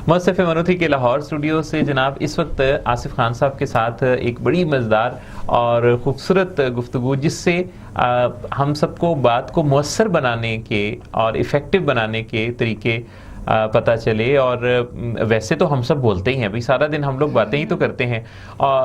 مست منوتھی کے لاہور اسٹوڈیو سے جناب اس وقت آصف خان صاحب کے ساتھ ایک بڑی مزیدار اور خوبصورت گفتگو، جس سے ہم سب کو بات کو مؤثر بنانے کے اور ایفیکٹو بنانے کے طریقے پتہ چلے. اور ویسے تو ہم سب بولتے ہی ہیں بھائی، سارا دن ہم لوگ باتیں ہی تو کرتے ہیں،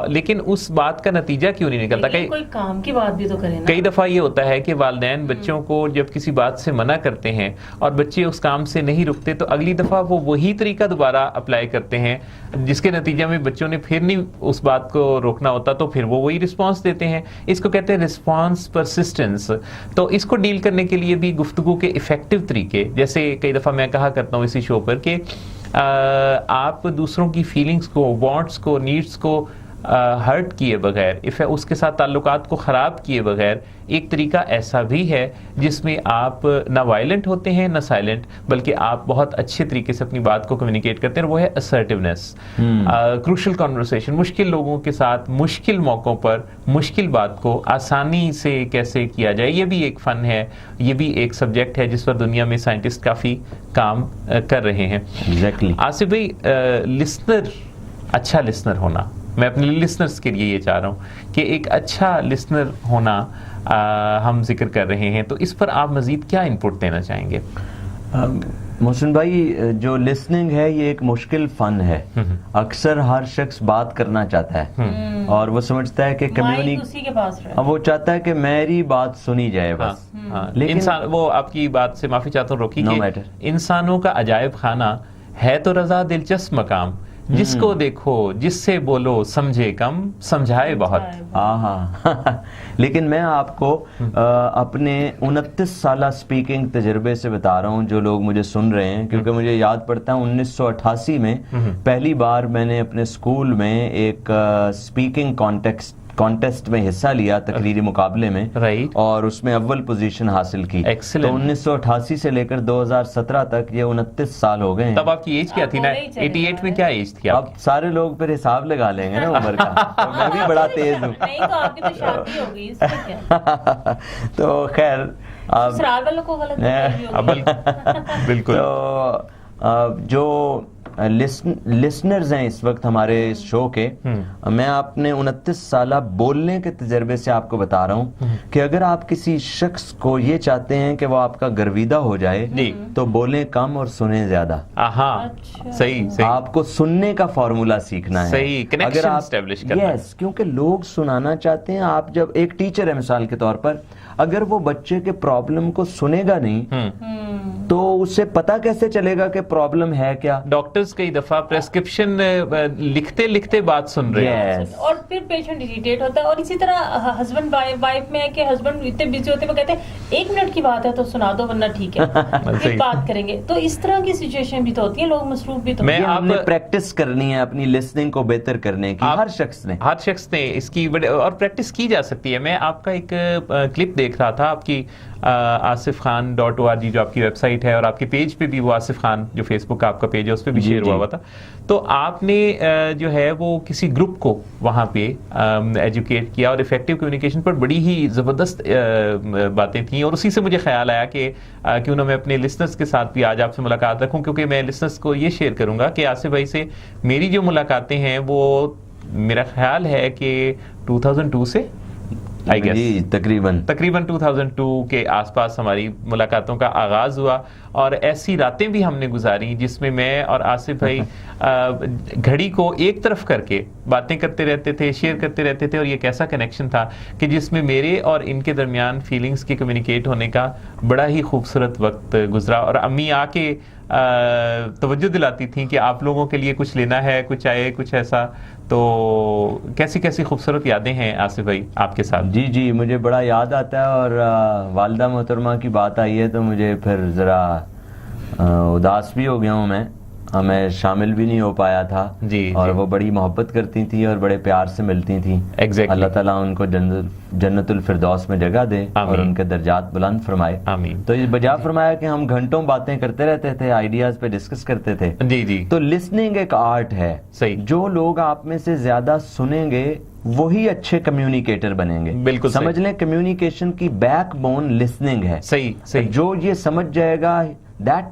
لیکن اس بات کا نتیجہ کیوں نہیں نکلتا؟ کوئی کام کی بات بھی تو کریں نا. کئی دفعہ یہ ہوتا ہے کہ والدین بچوں کو جب کسی بات سے منع کرتے ہیں اور بچے اس کام سے نہیں رکتے، تو اگلی دفعہ وہ وہی طریقہ دوبارہ اپلائی کرتے ہیں، جس کے نتیجہ میں بچوں نے پھر نہیں اس بات کو روکنا ہوتا، تو پھر وہ وہی رسپانس دیتے ہیں. اس کو کہتے ہیں رسپانس پرسسٹنس. تو اس کو ڈیل کرنے کے لیے بھی گفتگو کے افیکٹو طریقے، جیسے کئی دفعہ میں کہا کرتا ہوں اسی شو پر کہ آپ دوسروں کی فیلنگز کو، وانٹس کو، نیڈس کو ہرٹ کیے بغیر، اس کے ساتھ تعلقات کو خراب کیے بغیر، ایک طریقہ ایسا بھی ہے جس میں آپ نہ وائلنٹ ہوتے ہیں نہ سائلنٹ، بلکہ آپ بہت اچھے طریقے سے اپنی بات کو کمیونیکیٹ کرتے ہیں، اور وہ ہے اسرٹیونیس. کروشل کنورسیشن، مشکل لوگوں کے ساتھ مشکل موقعوں پر مشکل بات کو آسانی سے کیسے کیا جائے، یہ بھی ایک فن ہے، یہ بھی ایک سبجیکٹ ہے جس پر دنیا میں سائنٹسٹ کافی کام کر رہے ہیں. آصف بھائی، لسنر، اچھا لسنر ہونا، میں اپنے لسنرز کے لیے یہ چاہ رہا ہوں کہ ایک اچھا لسنر ہونا ہم ذکر کر رہے ہیں، تو اس پر آپ مزید کیا انپٹ دینا چاہیں گے؟ محسن بھائی، جو لسننگ ہے یہ ایک مشکل فن ہے. اکثر ہر شخص بات کرنا چاہتا ہے اور وہ سمجھتا ہے کہ وہ چاہتا ہے کہ میری بات سنی جائے بس. لیکن وہ آپ کی بات سے معافی چاہتا ہوں روکی کہ انسانوں کا عجائب خانہ ہے تو رضا دلچسپ مقام، جس کو دیکھو جس سے بولو سمجھے کم سمجھائے بہت. لیکن میں آپ کو اپنے 29 سالہ سپیکنگ تجربے سے بتا رہا ہوں، جو لوگ مجھے سن رہے ہیں، کیونکہ مجھے یاد پڑتا ہے 1988 میں پہلی بار میں نے اپنے اسکول میں ایک سپیکنگ کانٹیسٹ میں حصہ لیا، تقریری مقابلے میں، اور اس میں اول پوزیشن حاصل کی. تو 1988 سے لے کر 2017 تک یہ 29 سال ہو گئے ہیں. تب آپ کی ایج کیا تھی نا؟ 88 میں کیا ایج تھی؟ اب سارے لوگ پھر حساب لگا لیں گے نا عمر کا، میں بھی بڑا تیز ہوں. تو خیر بالکل. تو جو لسنرز ہیں اس وقت ہمارے اس شو کے، میں اپنے 29 سالہ بولنے کے تجربے سے آپ کو بتا رہا ہوں کہ اگر آپ کسی شخص کو یہ چاہتے ہیں کہ وہ آپ کا گرویدہ ہو جائے تو بولیں کم اور سنیں زیادہ. صحیح. آپ کو سننے کا فارمولا سیکھنا ہے. صحیح، کنیکشن اسٹیبلش کرنا ہے. یس، کیونکہ لوگ سنانا چاہتے ہیں. آپ جب ایک ٹیچر ہے مثال کے طور پر، اگر وہ بچے کے پرابلم کو سنے گا نہیں تو اسے پتا کیسے چلے گا کہ پرابلم ہے کیا؟ ڈاکٹرز کئی دفعہ پریسکرپشن لکھتے لکھتے بات سن رہے ہیں اور پھر پیشنٹ اریٹیٹ ہوتا ہے. اور اسی طرح ہسبینڈ وائف میں ہے کہ ہسبینڈ اتنے بزی ہوتے ہیں، وہ کہتے ہیں 1 منٹ کی بات ہے تو سنا دو ورنہ ٹھیک ہے پھر بات کریں گے. تو اس طرح کی سچویشن بھی تو ہوتی ہے، لوگ مصروف بھی تو ہوتے ہیں. ہم نے پریکٹس کرنی ہے اپنی لسننگ کو بہتر کرنے کی. ہر شخص نے اس کی اور پریکٹس کی جا سکتی ہے. میں آپ کا ایک کلپ دیکھ رہا تھا آپ کی asifkhan.org جو آپ کی ویب سائٹ ہے، اور آپ کے پیج پہ بھی وہ آصف خان جو فیس بک کا آپ کا پیج ہے اس پہ بھی شیئر ہوا تھا. تو آپ نے جو ہے وہ کسی گروپ کو وہاں پہ ایجوکیٹ کیا، اور افیکٹو کمیونیکیشن پر بڑی ہی زبردست باتیں تھیں. اور اسی سے مجھے خیال آیا کہ کیوں نہ میں اپنے لسنرز کے ساتھ بھی آج آپ سے ملاقات رکھوں، کیونکہ میں لسنرز کو یہ شیئر کروں گا کہ آصف بھائی سے میری جو ملاقاتیں ہیں وہ میرا خیال ہے کہ 2002 سے تقریباً 2002 کے آس پاس ہماری ملاقاتوں کا آغاز ہوا. اور ایسی راتیں بھی ہم نے گزاری جس میں میں اور آصف بھائی گھڑی کو ایک طرف کر کے باتیں کرتے رہتے تھے، شیئر کرتے رہتے تھے. اور یہ ایسا کنیکشن تھا کہ جس میں میرے اور ان کے درمیان فیلنگز کے کمیونیکیٹ ہونے کا بڑا ہی خوبصورت وقت گزرا. اور امی آ کے توجہ دلاتی تھیں کہ آپ لوگوں کے لیے کچھ لینا ہے، کچھ آئے، کچھ ایسا. تو کیسی خوبصورت یادیں ہیں آصف بھائی آپ کے ساتھ؟ جی مجھے بڑا یاد آتا ہے. اور والدہ محترمہ کی بات آئی ہے تو مجھے پھر ذرا اداس بھی ہو گیا ہوں. میں شامل بھی نہیں ہو پایا تھا. اور وہ بڑی محبت کرتی تھی اور بڑے پیار سے ملتی تھیں. اللہ تعالیٰ ان کو جنت الفردوس میں جگہ دے اور ان کے درجات بلند فرمائے. تو یہ بجا فرمایا کہ ہم گھنٹوں باتیں کرتے رہتے تھے، آئیڈیاز پہ ڈسکس کرتے تھے. تو لسننگ ایک آرٹ ہے. جو لوگ آپ میں سے زیادہ سنیں گے وہی اچھے کمیونیکیٹر بنیں گے. بالکل سمجھ لیں کمیونیکیشن کی بیک بون لسننگ ہے. صحیح. جو یہ سمجھ جائے گا that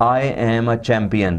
I am a champion।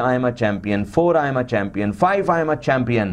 I am a champion, 4 I am a champion, 5 I am a champion।